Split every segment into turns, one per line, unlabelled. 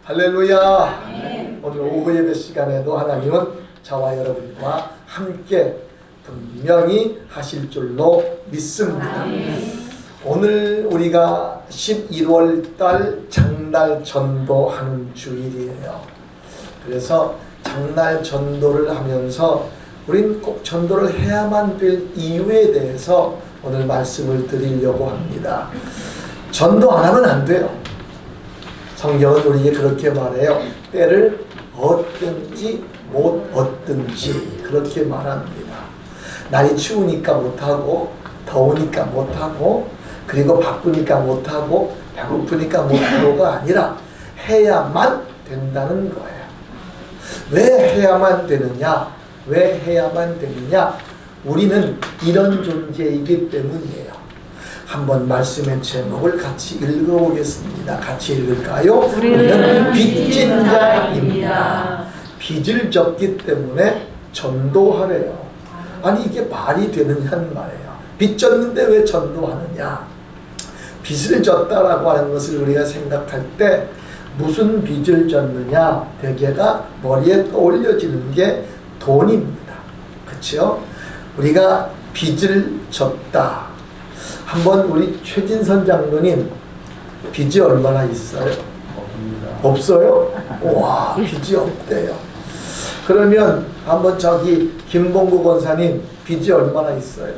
할렐루야.
아멘.
오늘 오후 예배 시간에도 하나님은 저와 여러분과 함께 분명히 하실 줄로 믿습니다. 오늘 우리가 11월 달 장날 전도하는 주일이에요. 그래서 장날 전도를 하면서 우린 꼭 전도를 해야만 될 이유에 대해서 오늘 말씀을 드리려고 합니다. 전도 안 하면 안 돼요. 성경은 우리에게 그렇게 말해요. 때를 얻든지 못 얻든지 그렇게 말합니다. 날이 추우니까 못하고, 더우니까 못하고, 그리고 바쁘니까 못하고, 배고프니까 못하고가 아니라 해야만 된다는 거예요. 왜 해야만 되느냐? 왜 해야만 되느냐? 우리는 이런 존재이기 때문이에요. 한번 말씀의 제목을 같이 읽어보겠습니다. 같이 읽을까요? 우리는 빚진 자입니다. 빚을 졌기 때문에 전도하래요. 아니 이게 말이 되느냐는 말이에요. 빚 졌는데 왜 전도하느냐? 빚을 졌다라고 하는 것을 우리가 생각할 때 무슨 빚을 졌느냐? 대개가 머리에 떠올려지는 게 돈입니다. 그렇죠? 우리가 빚을 졌다. 한번 우리 최진선 장로님 빚이 얼마나 있어요? 없어요? 와, 빚이 없대요. 그러면 한번 저기 김봉구 권사님 빚이 얼마나 있어요?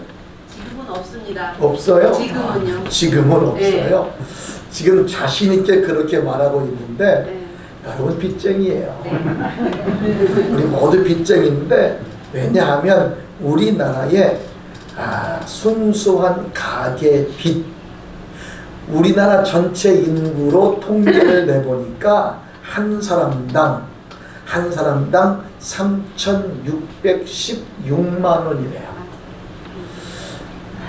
지금은 없습니다.
없어요?
지금은요?
지금은 없어요?
네.
지금 자신 있게 그렇게 말하고 있는데
네.
여러분 빚쟁이에요.
네.
우리 모두 빚쟁인데 왜냐하면 우리나라에 순수한 가계 빚, 우리나라 전체 인구로 통계를 내보니까 한 사람당 3,616만 원이래요.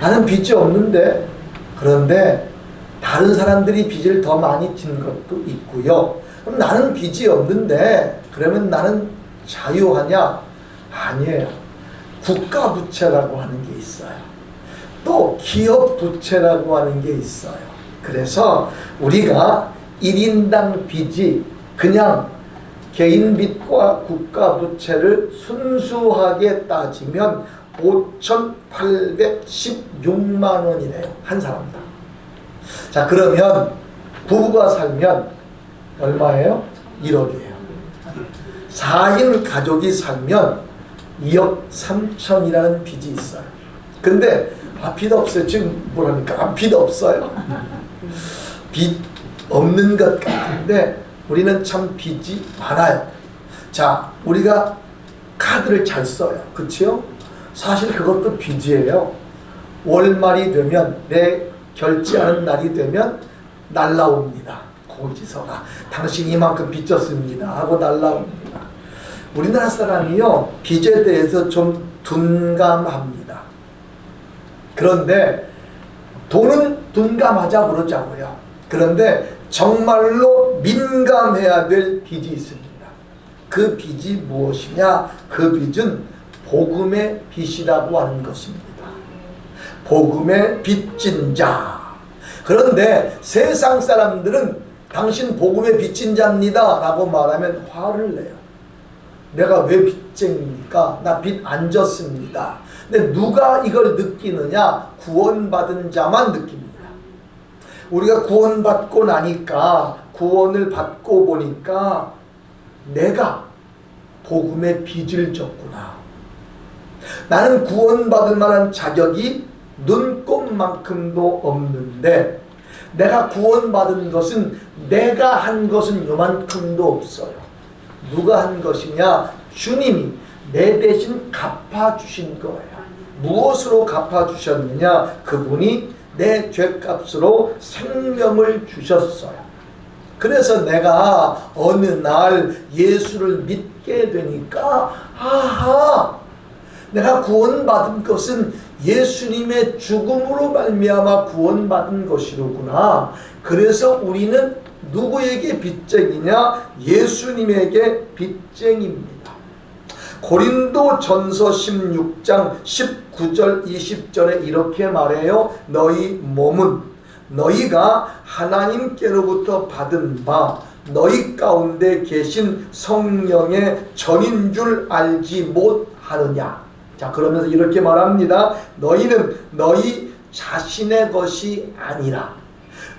나는 빚이 없는데, 그런데 다른 사람들이 빚을 더 많이 진 것도 있고요. 그럼 나는 빚이 없는데 그러면 나는 자유하냐? 아니에요. 국가 부채라고 하는 게 있어요. 또 기업 부채라고 하는 게 있어요. 그래서 우리가 1인당 빚이 그냥 개인 빚과 국가 부채를 순수하게 따지면 5,816만 원이래요. 한 사람당. 자, 그러면 부부가 살면 얼마예요? 1억이에요. 4인 가족이 살면 2억 3천이라는 빚이 있어요. 근데 빚 없어요. 지금 뭐랍니까? 빚 없어요. 빚 없는 것 같은데 우리는 참 빚이 많아요. 자, 우리가 카드를 잘 써요. 그렇죠? 사실 그것도 빚이에요. 월말이 되면, 내 결제하는 날이 되면 날라옵니다. 고지서가 당신 이만큼 빚졌습니다 하고 날라옵니다. 우리나라 사람이요, 빚에 대해서 좀 둔감합니다. 그런데 돈은 둔감하자 그러자고요. 그런데 정말로 민감해야 될 빚이 있습니다. 그 빚이 무엇이냐? 그 빚은 복음의 빚이라고 하는 것입니다. 복음의 빚진 자. 그런데 세상 사람들은 당신 복음의 빚진 자입니다 라고 말하면 화를 내요. 내가 왜 빚쟁입니까? 나 빚 안 졌습니다. 근데 누가 이걸 느끼느냐? 구원받은 자만 느낍니다. 우리가 구원받고 나니까, 구원을 받고 보니까 내가 복음의 빚을 졌구나. 나는 구원받을 만한 자격이 눈꼽만큼도 없는데 내가 구원받은 것은, 내가 한 것은 요만큼도 없어요. 누가 한 것이냐? 주님이 내 대신 갚아주신 거예요. 무엇으로 갚아주셨느냐? 그분이 내 죄값으로 생명을 주셨어요. 그래서 내가 어느 날 예수를 믿게 되니까, 아하! 내가 구원받은 것은 예수님의 죽음으로 말미암아 구원받은 것이로구나. 그래서 우리는 누구에게 빚쟁이냐? 예수님에게 빚쟁입니다. 고린도전서 16장 19절 20절에 이렇게 말해요. 너희 몸은 너희가 하나님께로부터 받은 바 너희 가운데 계신 성령의 전인 줄 알지 못하느냐. 자, 그러면서 이렇게 말합니다. 너희는 너희 자신의 것이 아니라,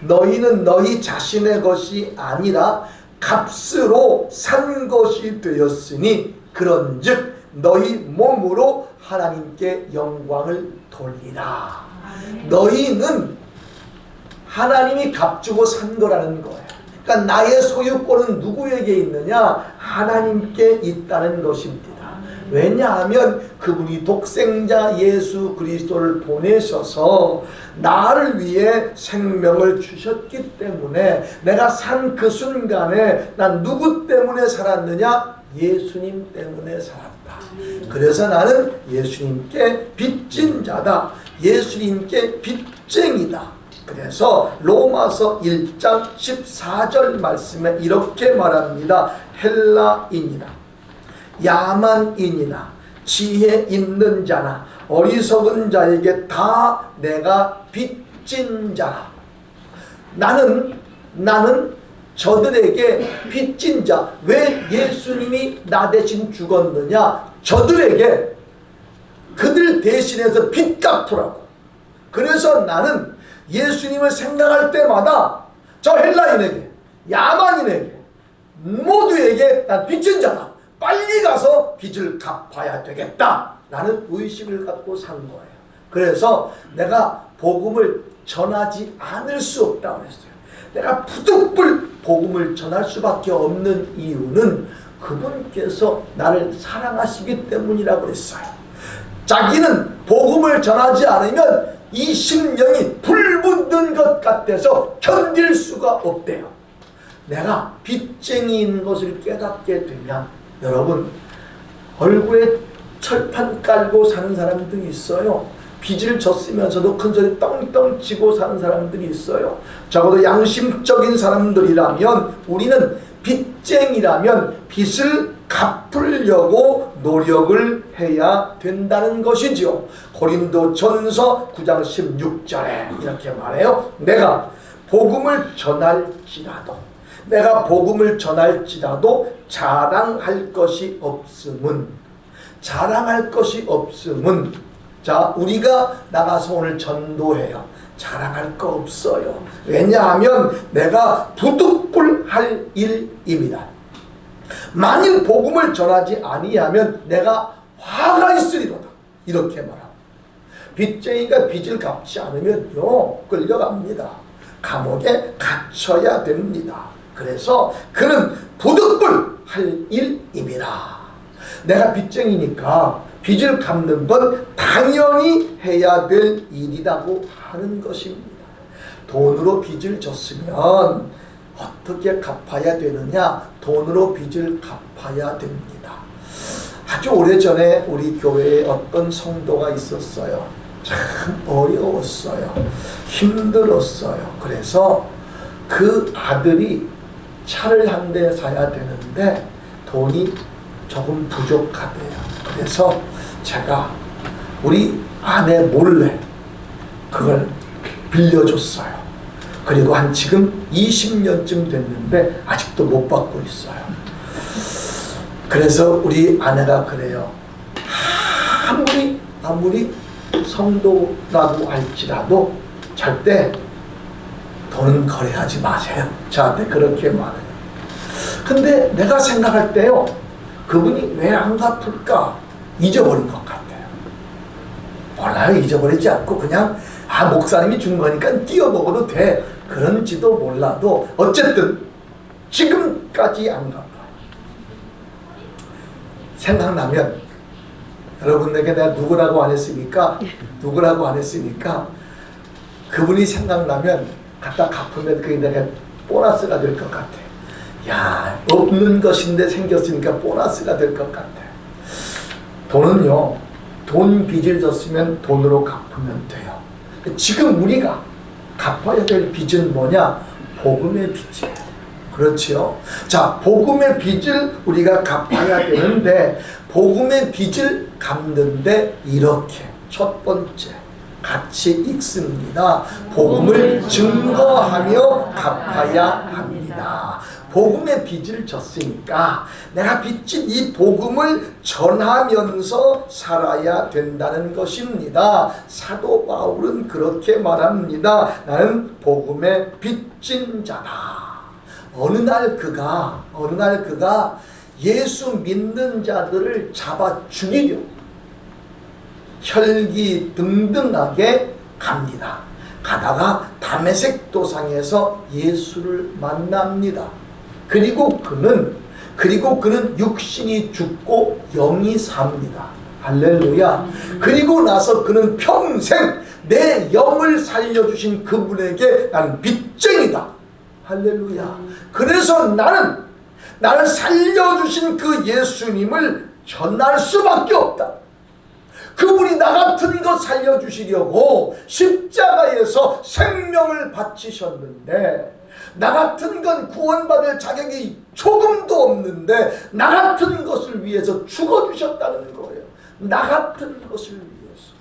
너희는 너희 자신의 것이 아니라 값으로 산 것이 되었으니 그런즉 너희 몸으로 하나님께 영광을 돌리라. 너희는 하나님이 값주고 산 거라는 거예요. 그러니까 나의 소유권은 누구에게 있느냐? 하나님께 있다는 것입니다. 왜냐하면 그분이 독생자 예수 그리스도를 보내셔서 나를 위해 생명을 주셨기 때문에 내가 산 그 순간에 난 누구 때문에 살았느냐? 예수님 때문에 살았다. 그래서 나는 예수님께 빚진 자다. 예수님께 빚쟁이다. 그래서 로마서 1장 14절 말씀에 이렇게 말합니다. 헬라인이나 야만인이나 지혜 있는 자나 어리석은 자에게 다 내가 빚진 자라. 나는 저들에게 빚진 자. 왜 예수님이 나 대신 죽었느냐? 저들에게 그들 대신해서 빚 갚으라고. 그래서 나는 예수님을 생각할 때마다 저 헬라인에게, 야만인에게, 모두에게 난 빚진 자다. 빨리 가서 빚을 갚아야 되겠다 라는 의식을 갖고 산 거예요. 그래서 내가 복음을 전하지 않을 수 없다고 했어요. 내가 부득불 복음을 전할 수밖에 없는 이유는 그분께서 나를 사랑하시기 때문이라고 했어요. 자기는 복음을 전하지 않으면 이 심령이 불붙는 것 같아서 견딜 수가 없대요. 내가 빚쟁이인 것을 깨닫게 되면, 여러분, 얼굴에 철판 깔고 사는 사람들이 있어요. 빚을 졌으면서도 큰소리 떵떵 치고 사는 사람들이 있어요. 적어도 양심적인 사람들이라면, 우리는 빚쟁이라면 빚을 갚으려고 노력을 해야 된다는 것이죠. 고린도전서 9장 16절에 이렇게 말해요. 내가 복음을 전할지라도 자랑할 것이 없음은, 자, 우리가 나가서 오늘 전도해요. 자랑할 거 없어요. 왜냐하면 내가 부득불 할 일입니다. 만일 복음을 전하지 아니하면 내가 화가 있으리로다. 이렇게 말합니다. 빚쟁이가 빚을 갚지 않으면요, 끌려갑니다. 감옥에 갇혀야 됩니다. 그래서 그는 부득불 할 일입니다. 내가 빚쟁이니까 빚을 갚는 건 당연히 해야 될 일이라고 하는 것입니다. 돈으로 빚을 졌으면 어떻게 갚아야 되느냐? 돈으로 빚을 갚아야 됩니다. 아주 오래전에 우리 교회에 어떤 성도가 있었어요. 참 어려웠어요. 힘들었어요. 그래서 그 아들이 차를 한 대 사야 되는데 돈이 조금 부족하대요. 그래서 제가 우리 아내 몰래 그걸 빌려줬어요. 그리고 한 지금 20년쯤 됐는데 아직도 못 받고 있어요. 그래서 우리 아내가 그래요. 아무리 성도라고 할지라도 절대 돈은 거래하지 마세요. 저한테 그렇게 말해요. 근데 내가 생각할 때요, 그분이 왜 안 갚을까? 잊어버린 것 같아요. 몰라요. 잊어버리지 않고 그냥 목사님이 준 거니까 띄워먹어도 돼. 그런지도 몰라도 어쨌든 지금까지 안 갚아요. 생각나면, 여러분에게 내가 누구라고 안 했으니까 그분이 생각나면 갖다 갚으면 그게 내가 보너스가 될 것 같아. 야, 없는 것인데 생겼으니까 보너스가 될 것 같아. 돈은요, 돈 빚을 졌으면 돈으로 갚으면 돼요. 지금 우리가 갚아야 될 빚은 뭐냐? 복음의 빚이에요. 그렇죠? 자, 복음의 빚을 우리가 갚아야 되는데, 복음의 빚을 갚는데 이렇게, 첫 번째, 같이 읽습니다. 복음을 증거하며 갚아야 합니다. 복음의 빚을 졌으니까 내가 빚진 이 복음을 전하면서 살아야 된다는 것입니다. 사도 바울은 그렇게 말합니다. 나는 복음의 빚진 자다. 어느 날 그가 예수 믿는 자들을 잡아 죽이려고 혈기등등하게 갑니다. 가다가 다메섹 도상에서 예수를 만납니다. 그리고 그는 육신이 죽고 영이 삽니다. 할렐루야. 그리고 나서 그는 평생 내 영을 살려주신 그분에게 나는 빚쟁이다. 할렐루야. 그래서 나는 살려주신 그 예수님을 전할 수밖에 없다. 그분이 나 같은 거 살려주시려고 십자가에서 생명을 바치셨는데 나 같은 건 구원받을 자격이 조금도 없는데 나 같은 것을 위해서 죽어주셨다는 거예요. 나 같은 것을 위해서.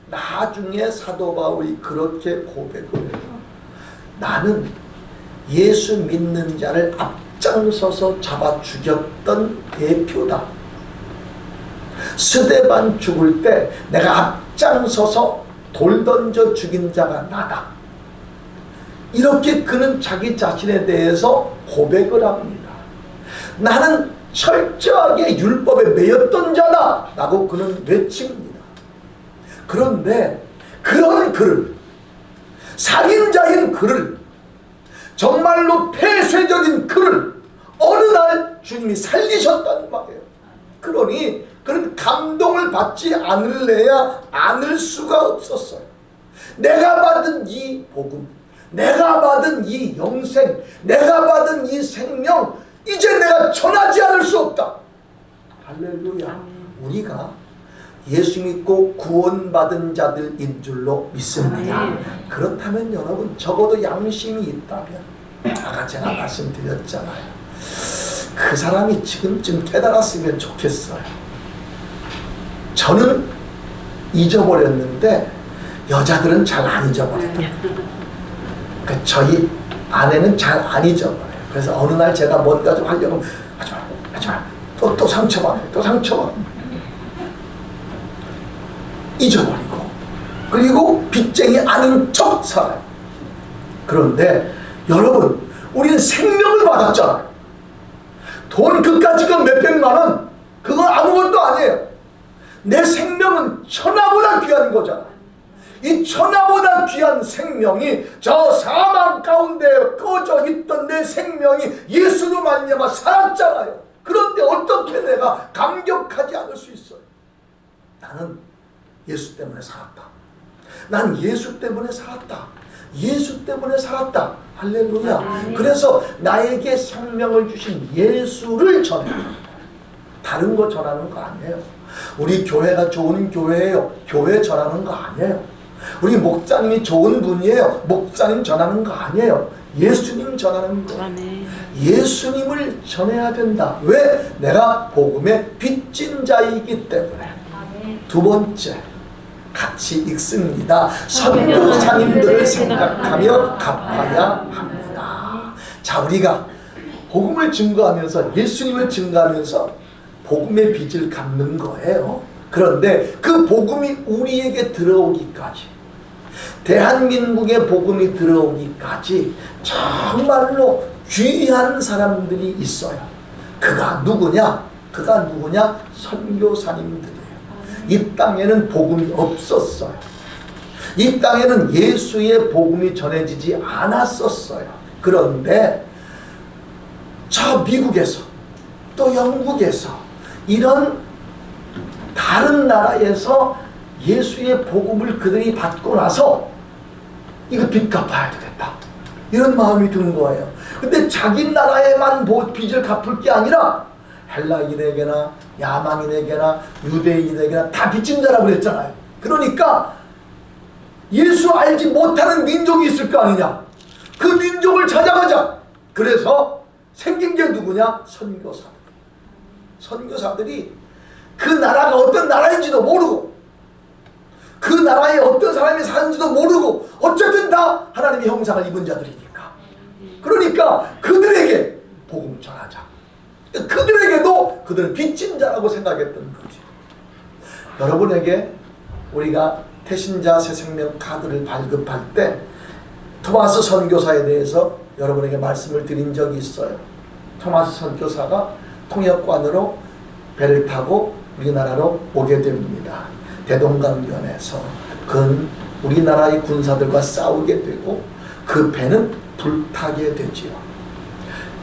나중에 사도 바울이 그렇게 고백을 해요. 나는 예수 믿는 자를 앞장서서 잡아 죽였던 대표다. 스데반 죽을 때 내가 앞장서서 돌 던져 죽인 자가 나다. 이렇게 그는 자기 자신에 대해서 고백을 합니다. 나는 철저하게 율법에 매였던 자다 라고 그는 외칩니다. 그런데 그런 그를, 살인자인 그를, 정말로 폐쇄적인 그를 어느 날 주님이 살리셨다는 말이에요. 그러니 그는 감동을 받지 않을래야 않을 수가 없었어요. 내가 받은 이 복음, 내가 받은 이 영생, 내가 받은 이 생명, 이제 내가 전하지 않을 수 없다. 할렐루야. 우리가 예수 믿고 구원받은 자들인 줄로 믿습니다. 그렇다면 여러분 적어도 양심이 있다면, 아까 제가 말씀드렸잖아요. 그 사람이 지금쯤 깨달았으면 좋겠어요. 저는 잊어버렸는데 여자들은 잘 안 잊어버리더라고요. 그러니까 저희 아내는 잘 안 잊어버려요. 그래서 어느 날 제가 뭔가 좀 하려고 하지마 또 상처받아요. 또 상처받아요. 잊어버리고 그리고 빚쟁이 아닌 척 살아요. 그런데 여러분, 우리는 생명을 받았잖아요. 돈 그까짓 몇백만 원, 그건 아무것도 아니에요. 내 생명은 천하보다 귀한 거잖아. 이 천하보다 귀한 생명이 저 사망 가운데 꺼져 있던 내 생명이 예수로 말미암아 살았잖아요. 그런데 어떻게 내가 감격하지 않을 수 있어요? 나는 예수 때문에 살았다. 난 예수 때문에 살았다. 예수 때문에 살았다. 할렐루야. 그래서 나에게 생명을 주신 예수를 전해. 다른 거 전하는 거 아니에요. 우리 교회가 좋은 교회예요. 교회 전하는 거 아니에요. 우리 목사님이 좋은 분이에요. 목사님 전하는 거 아니에요. 예수님 전하는 거. 예수님을 전해야 된다. 왜? 내가 복음의 빚진 자이기 때문에. 두 번째, 같이 읽습니다. 선교사님들을 생각하며 갚아야 합니다. 자, 우리가 복음을 증거하면서, 예수님을 증거하면서 복음의 빚을 갚는 거예요. 그런데 그 복음이 우리에게 들어오기까지, 대한민국의 복음이 들어오기까지 정말로 귀한 사람들이 있어요. 그가 누구냐? 선교사님들이에요. 이 땅에는 복음이 없었어요. 이 땅에는 예수의 복음이 전해지지 않았었어요. 그런데 저 미국에서, 또 영국에서, 이런 다른 나라에서 예수의 복음을 그들이 받고 나서 이거 빚 갚아야 되겠다, 이런 마음이 든 거예요. 근데 자기 나라에만 빚을 갚을 게 아니라 헬라인에게나 야만인에게나 유대인에게나 다 빚진 자라고 그랬잖아요. 그러니까 예수 알지 못하는 민족이 있을 거 아니냐. 그 민족을 찾아가자. 그래서 생긴 게 누구냐? 선교사들이 그 나라가 어떤 나라인지도 모르고, 그 나라에 어떤 사람이 사는지도 모르고 어쨌든 다 하나님의 형상을 입은 자들이니까. 그러니까 그들에게 복음을 전하자. 그들에게도 그들은 빚진 자라고 생각했던 거지. 여러분에게 우리가 태신자 새생명 카드를 발급할 때 토마스 선교사에 대해서 여러분에게 말씀을 드린 적이 있어요. 토마스 선교사가 통역관으로 배를 타고 우리나라로 오게 됩니다. 대동강변에서 그는 우리나라의 군사들과 싸우게 되고 그 배는 불타게 되지요.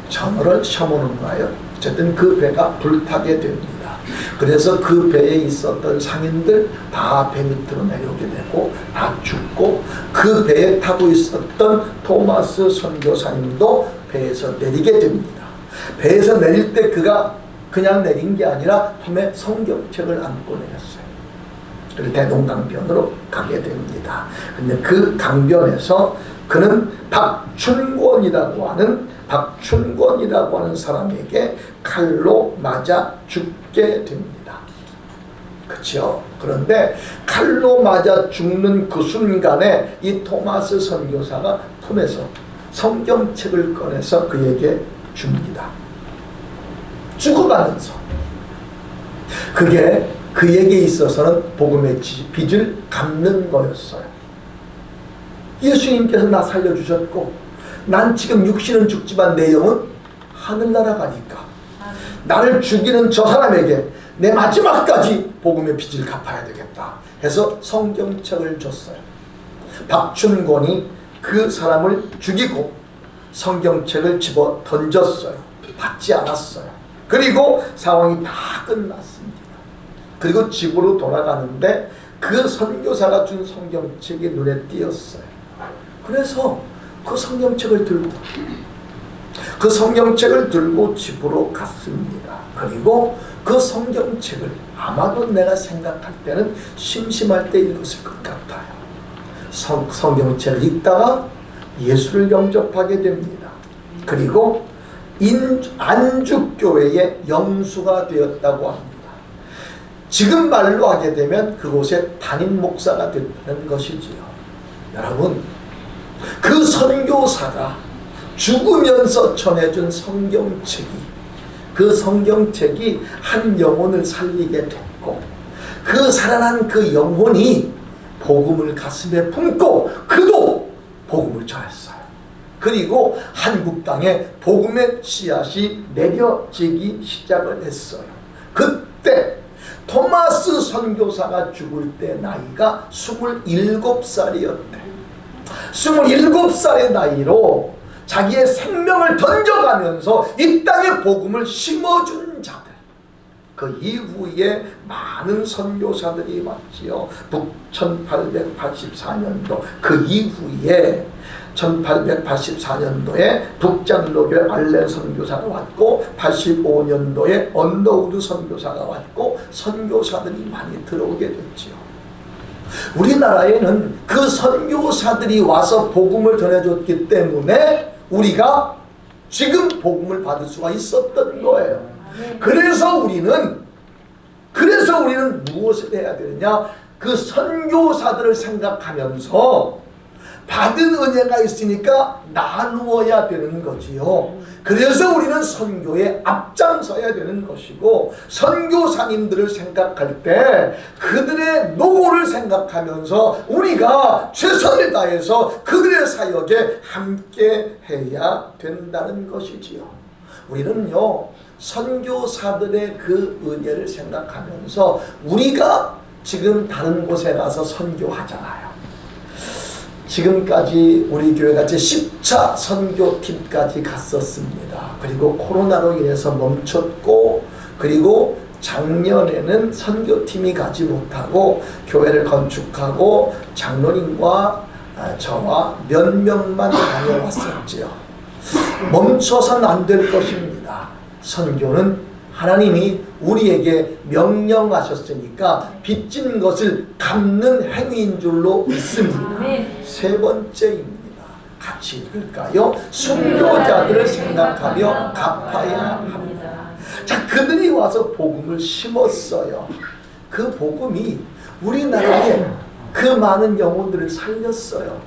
전어를 쳐먹는가요? 어쨌든 그 배가 불타게 됩니다. 그래서 그 배에 있었던 상인들 다 배 밑으로 내려오게 되고 다 죽고 그 배에 타고 있었던 토마스 선교사님도 배에서 내리게 됩니다. 배에서 내릴 때 그가 그냥 내린 게 아니라 품에 성경책을 안고 내렸어요. 그리고 대동강변으로 가게 됩니다. 근데 그 강변에서 그는 박춘권이라고 하는 사람에게 칼로 맞아 죽게 됩니다. 그렇죠? 그런데 칼로 맞아 죽는 그 순간에 이 토마스 선교사가 품에서 성경책을 꺼내서 그에게 줍니다. 죽어가면서. 그게 그에게 있어서는 복음의 빚을 갚는 거였어요. 예수님께서 나 살려주셨고 난 지금 육신은 죽지만 내 영은 하늘나라 가니까 나를 죽이는 저 사람에게 내 마지막까지 복음의 빚을 갚아야 되겠다 해서 성경책을 줬어요. 박춘권이 그 사람을 죽이고 성경책을 집어 던졌어요. 받지 않았어요. 그리고 상황이 다 끝났습니다. 그리고 집으로 돌아가는데 그 선교사가 준 성경책이 눈에 띄었어요. 그래서 그 성경책을 들고 집으로 갔습니다. 그리고 그 성경책을 아마도 내가 생각할 때는 심심할 때 읽었을 것 같아요. 성경책을 읽다가 예수를 영접하게 됩니다. 그리고 안주교회의 영수가 되었다고 합니다. 지금 말로 하게 되면 그곳에 담임 목사가 됐다는 것이지요. 여러분, 그 선교사가 죽으면서 전해준 성경책이 그 성경책이 한 영혼을 살리게 됐고 그 살아난 그 영혼이 복음을 가슴에 품고 그도 복음을 전했어요. 그리고 한국 땅에 복음의 씨앗이 내려지기 시작을 했어요. 그때 토마스 선교사가 죽을 때 나이가 27살이었대. 27살의 나이로 자기의 생명을 던져가면서 이 땅에 복음을 심어준 자들. 그 이후에 많은 선교사들이 왔지요. 1884년도 그 이후에 1884년도에 북장로교회 알렌 선교사가 왔고 85년도에 언더우드 선교사가 왔고 선교사들이 많이 들어오게 됐지요. 우리나라에는 그 선교사들이 와서 복음을 전해줬기 때문에 우리가 지금 복음을 받을 수가 있었던 거예요. 그래서 우리는 무엇을 해야 되느냐? 그 선교사들을 생각하면서 받은 은혜가 있으니까 나누어야 되는 거지요. 그래서 우리는 선교에 앞장서야 되는 것이고 선교사님들을 생각할 때 그들의 노고를 생각하면서 우리가 최선을 다해서 그들의 사역에 함께 해야 된다는 것이지요. 우리는요 선교사들의 그 은혜를 생각하면서 우리가 지금 다른 곳에 가서 선교하잖아요. 지금까지 우리 교회가 제10차 선교팀까지 갔었습니다. 그리고 코로나로 인해서 멈췄고 그리고 작년에는 선교팀이 가지 못하고 교회를 건축하고 장로님과 저와 몇 명만 다녀왔었지요. 멈춰서는 안 될 것입니다. 선교는 하나님이 우리에게 명령하셨으니까 빚진 것을 갚는 행위인 줄로 믿습니다. 세 번째입니다. 같이 읽을까요? 순교자들을 생각하며 갚아야 합니다. 자, 그들이 와서 복음을 심었어요. 그 복음이 우리나라에 그 많은 영혼들을 살렸어요.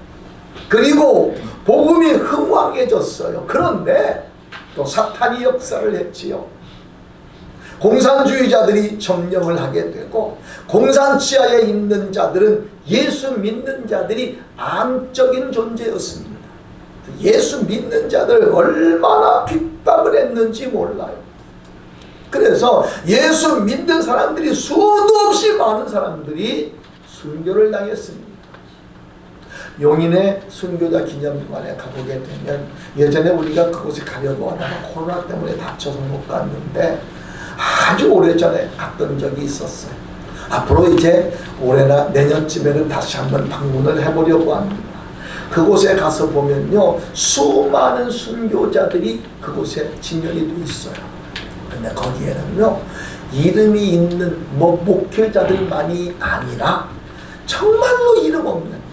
그리고 복음이 흥왕해졌어요. 그런데 또 사탄이 역사를 했지요. 공산주의자들이 점령을 하게 되고 공산치하에 있는 자들은 예수 믿는 자들이 암적인 존재였습니다. 예수 믿는 자들 얼마나 핍박을 했는지 몰라요. 그래서 예수 믿는 사람들이 수도 없이 많은 사람들이 순교를 당했습니다. 용인의 순교자 기념관에 가보게 되면 예전에 우리가 그곳에 가려고 하다가 코로나 때문에 다쳐서 못 갔는데 아주 오래전에 갔던 적이 있었어요. 앞으로 이제 올해나 내년쯤에는 다시 한번 방문을 해보려고 합니다. 그곳에 가서 보면요, 수많은 순교자들이 그곳에 진열이 돼 있어요. 근데 거기에는요, 이름이 있는 목회자들만이 아니라 정말로 이름 없는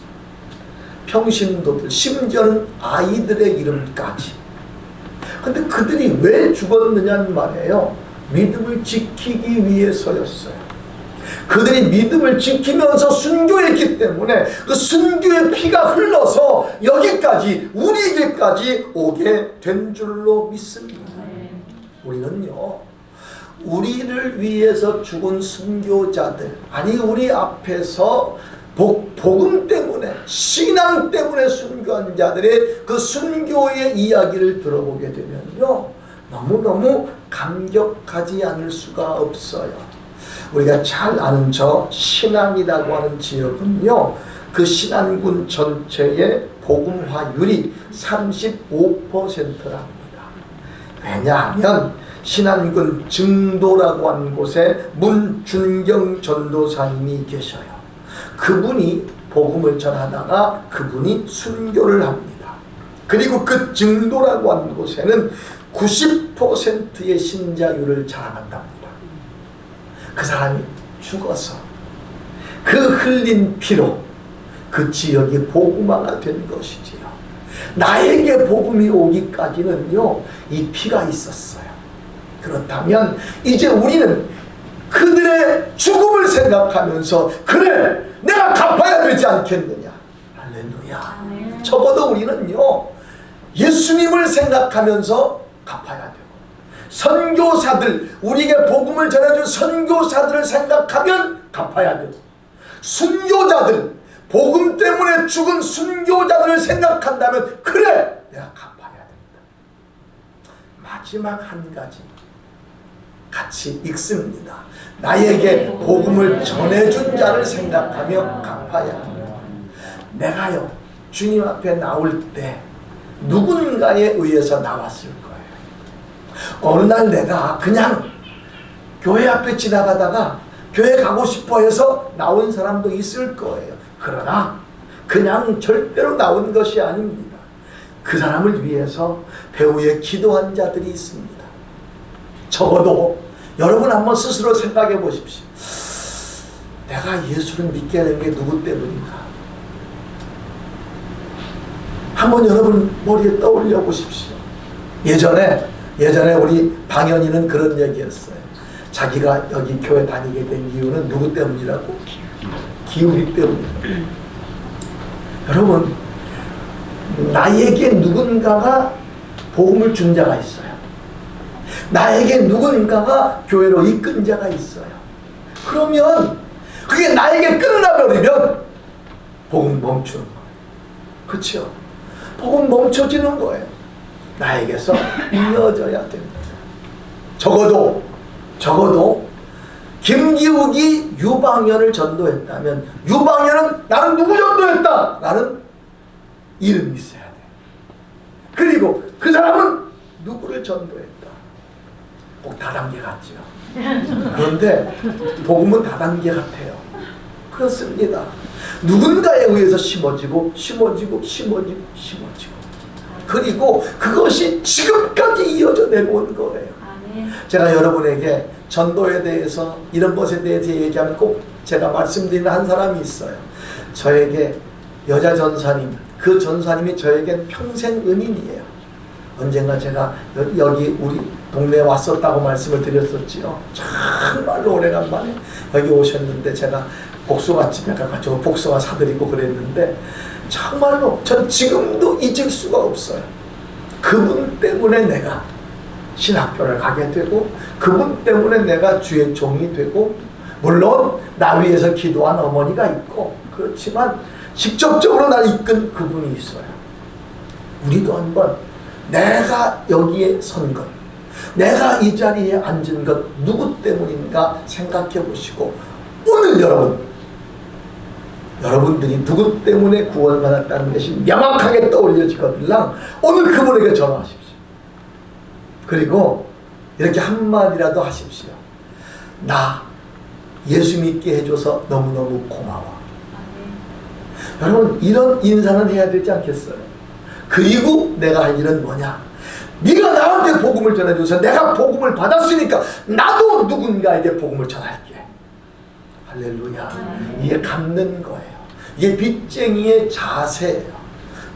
평신도들, 심지어는 아이들의 이름까지. 근데 그들이 왜 죽었느냐는 말이에요. 믿음을 지키기 위해서였어요. 그들이 믿음을 지키면서 순교했기 때문에 그 순교의 피가 흘러서 여기까지, 우리에게까지 오게 된 줄로 믿습니다. 우리는요, 우리를 위해서 죽은 순교자들, 아니 우리 앞에서 복음 때문에, 신앙 때문에 순교한 자들의 그 순교의 이야기를 들어보게 되면요, 너무너무 감격하지 않을 수가 없어요. 우리가 잘 아는 저 신안이라고 하는 지역은요, 그 신안군 전체의 복음화율이 35%랍니다. 왜냐하면 신안군 증도라고 하는 곳에 문준경 전도사님이 계셔요. 그분이 복음을 전하다가 그분이 순교를 합니다. 그리고 그 증도라고 하는 곳에는 90%의 신자율을 자랑한답니다. 그 사람이 죽어서 그 흘린 피로 그 지역이 복음화가 된 것이지요. 나에게 복음이 오기까지는요, 이 피가 있었어요. 그렇다면 이제 우리는 그들의 죽음을 생각하면서 그래, 내가 갚아야 되지 않겠느냐. 할렐루야. 적어도 우리는요, 예수님을 생각하면서 갚아야 되고, 선교사들, 우리에게 복음을 전해준 선교사들을 생각하면 갚아야 되고, 순교자들, 복음 때문에 죽은 순교자들을 생각한다면 그래, 내가 갚아야 된다. 마지막 한 가지 같이 읽습니다. 나에게 복음을 전해준 자를 생각하며 갚아야 합니다. 내가요, 주님 앞에 나올 때 누군가에 의해서 나왔을 거예요. 어느 날 내가 그냥 교회 앞에 지나가다가 교회 가고 싶어 해서 나온 사람도 있을 거예요. 그러나 그냥 절대로 나온 것이 아닙니다. 그 사람을 위해서 배후에 기도한 자들이 있습니다. 적어도 여러분 한번 스스로 생각해 보십시오. 내가 예수를 믿게 된 게 누구 때문인가? 한번 여러분 머리에 떠올려 보십시오. 예전에 우리 방연이는 그런 얘기했어요. 자기가 여기 교회 다니게 된 이유는 누구 때문이라고? 기우리 때문이라고. 여러분, 나에게 누군가가 복음을 준 자가 있어요. 나에게 누군가가 교회로 이끈 자가 있어요. 그러면 그게 나에게 끝나버리면 복음 멈추는 거예요. 그렇죠? 복음 멈춰지는 거예요. 나에게서 이어져야 됩니다. 적어도 김기욱이 유방현을 전도했다면 유방현은 나는 누구 전도했다, 라는 이름이 있어야 돼. 그리고 그 사람은 누구를 전도했다. 꼭 다단계 같죠. 그런데 복음은 다단계 같아요. 그렇습니다. 누군가에 의해서 심어지고 그리고 그것이 지금까지 이어져 내려온 거예요. 제가 여러분에게 전도에 대해서, 이런 것에 대해서 얘기하면 꼭 제가 말씀드리는 한 사람이 있어요. 저에게 여자 전사님, 그 전사님이 저에겐 평생 은인이에요. 언젠가 제가 여기 우리 동네에 왔었다고 말씀을 드렸었지요. 정말로 오래간만에 여기 오셨는데 제가 복숭아집에 가가지고 복숭아 사드리고 그랬는데 정말로 전 지금도 잊을 수가 없어요. 그분 때문에 내가 신학교를 가게 되고 그분 때문에 내가 주의 종이 되고, 물론 나 위해서 기도한 어머니가 있고 그렇지만 직접적으로 날 이끈 그분이 있어요. 우리도 한번 내가 여기에 선 것, 내가 이 자리에 앉은 것 누구 때문인가 생각해 보시고, 오늘 여러분들이 누구 때문에 구원받았다는 것이 명확하게 떠올려지거든요. 오늘 그분에게 전화하십시오. 그리고 이렇게 한마디라도 하십시오. 나 예수 믿게 해줘서 너무너무 고마워. 여러분, 이런 인사는 해야 되지 않겠어요? 그리고 내가 할 일은 뭐냐? 네가 나한테 복음을 전해줘서 내가 복음을 받았으니까 나도 누군가에게 복음을 전할게. 할렐루야. 이게 갚는 거예요. 이게 빚쟁이의 자세예요.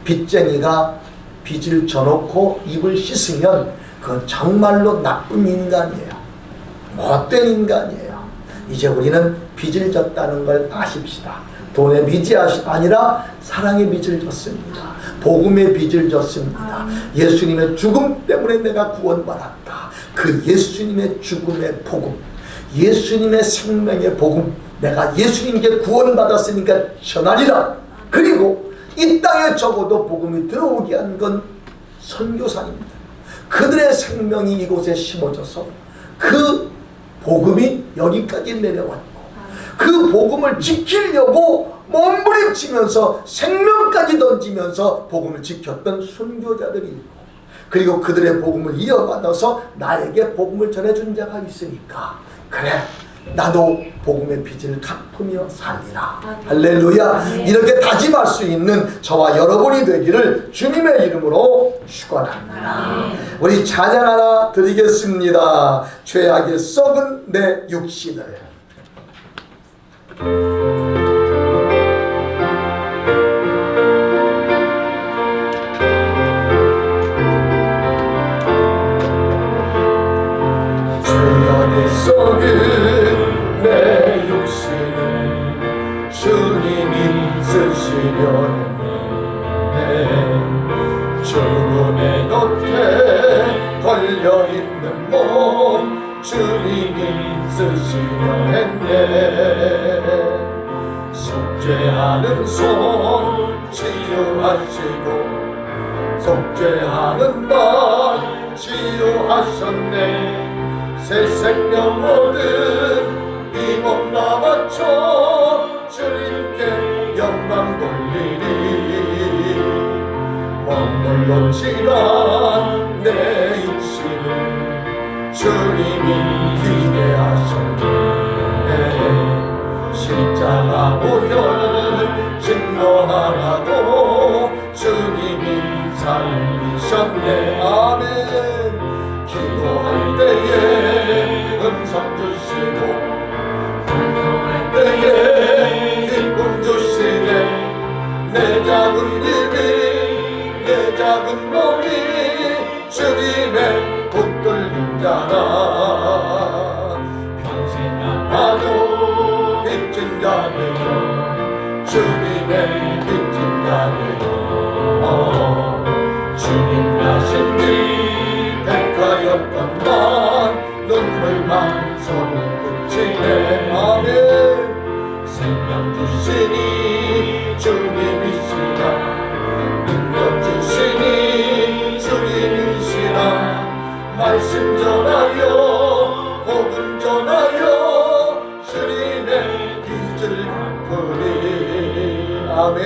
빚쟁이가 빚을 져놓고 입을 씻으면 그건 정말로 나쁜 인간이에요. 못된 인간이에요. 이제 우리는 빚을 졌다는 걸 아십시다. 돈의 빚이 아니라 사랑의 빚을 졌습니다. 복음의 빚을 졌습니다. 예수님의 죽음 때문에 내가 구원받았다. 그 예수님의 죽음의 복음, 예수님의 생명의 복음, 내가 예수님께 구원받았으니까 전하리라. 그리고 이 땅에 적어도 복음이 들어오게 한 건 선교사입니다. 그들의 생명이 이곳에 심어져서 그 복음이 여기까지 내려왔고, 그 복음을 지키려고 몸부림치면서 생명까지 던지면서 복음을 지켰던 선교자들이 있고, 그리고 그들의 복음을 이어받아서 나에게 복음을 전해준 자가 있으니까, 그래, 나도 복음의 빚을 갚으며 살리라. 할렐루야. 이렇게 다짐할 수 있는 저와 여러분이 되기를 주님의 이름으로 축원합니다. 우리 찬양 하나 드리겠습니다. 죄악에 썩은 내 육신을. 죄악에 썩은 내 육신을 주님이 쓰시려 했네. 죽음의 덫에 걸려있는 몸 주님이 쓰시려 했네. 속죄하는 손 치유하시고 속죄하는 발 치유하셨네. 새 생명 얻은 이 몸 나 바쳐 주님께 영광 돌리리. 머물렀지만 내 육신을 주님이 기대하셨네. 십자가 보혈 증거하라고 주님이 살리셨네. 아멘. 기도할 때에 음성 주시고 기도할 때에 기쁨 주시네. 내 작은 입이 내 작은 몸이 주님의 붙들린 자라. 평생 아파도 빚진 자네요. 주님의 빚진 자네요. 주님 가신 백하였건만 눈물만 손끝이네. 아멘. 생명 주시니 주님이시라. 능력 주시니 주님이시라. 말씀 전하여 복음 전하여 주님의 빚을 갚으리. 아멘.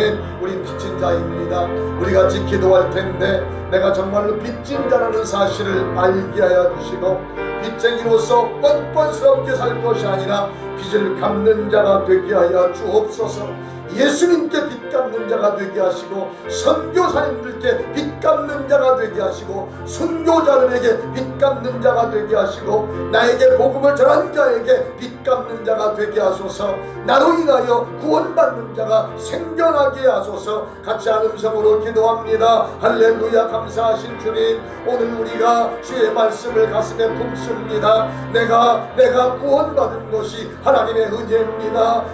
우리 빚진 자입니다. 우리 같이 기도할 텐데 내가 정말로 빚진 자라는 사실을 알게 하여 주시고, 빚쟁이로서 뻔뻔스럽게 살 것이 아니라 빚을 갚는 자가 되게 하여 주옵소서. 예수님께 빚 갚는 자가 되게 하시고, 선교사님들께 빚 갚는 자가 되게 하시고, 순교자들에게 빚 갚는 자가 되게 하시고, 나에게 복음을 전한 자에게 빚 갚는 자가 되게 하소서. 나로 인하여 구원받는 자가 생겨나게 하소서. 같이 한 음성으로 기도합니다. 할렐루야. 감사하신 주님, 오늘 우리가 주의 말씀을 가슴에 품습니다. 내가 구원받은 것이 하나님의 은혜입니다.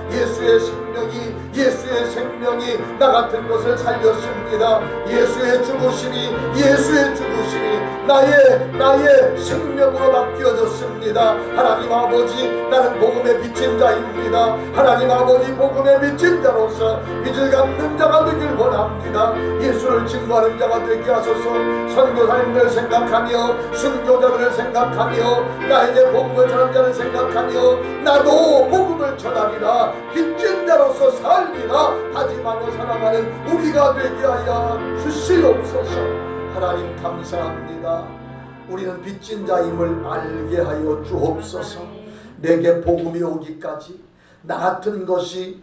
예수의 생명이 나 같은 것을 살렸습니다. 예수의 죽으심이 나의 생명으로 바뀌어졌습니다. 하나님 아버지, 나는 복음에 비친 자입니다. 하나님 아버지, 복음에 비친 자로서 빚을 갚는 자가 되길 원합니다. 예수를 증거하는 자가 되게 하소서. 선교사님을 생각하며, 순교자들을 생각하며, 나에게 복음을 전하는 자를 생각하며, 나도 복음을 전하리라, 빚진 자로서 살리라 다짐하며 살아가는 우리가 되게 하여 주시옵소서. 하나님 감사합니다. 우리는 빚진 자임을 알게 하여 주옵소서. 내게 복음이 오기까지, 나 같은 것이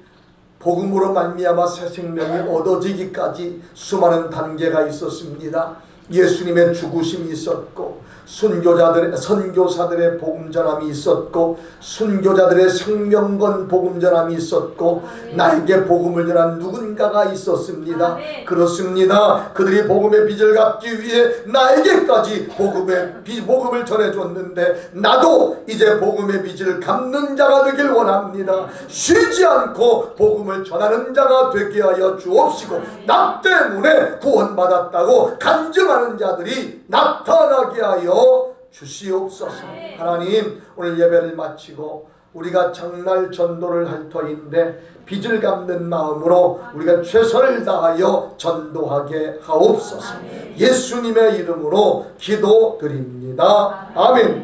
복음으로 말미암아 새 생명이 얻어지기까지 수많은 단계가 있었습니다. 예수님의 죽으심이 있었고, 선교사들의 복음 전함이 있었고, 순교자들의 생명 건 복음 전함이 있었고, 나에게 복음을 전한 누군가가 있었습니다. 그렇습니다. 그들이 복음의 빚을 갚기 위해 나에게까지 복음을 전해줬는데, 나도 이제 복음의 빚을 갚는 자가 되길 원합니다. 쉬지 않고 복음을 전하는 자가 되게 하여 주옵시고, 나 때문에 구원받았다고 간증하는 자들이 나타나게 하여 주시옵소서. 하나님, 오늘 예배를 마치고 우리가 장날 전도를 할 터인데, 빚을 갚는 마음으로 우리가 최선을 다하여 전도하게 하옵소서. 예수님의 이름으로 기도드립니다. 아멘.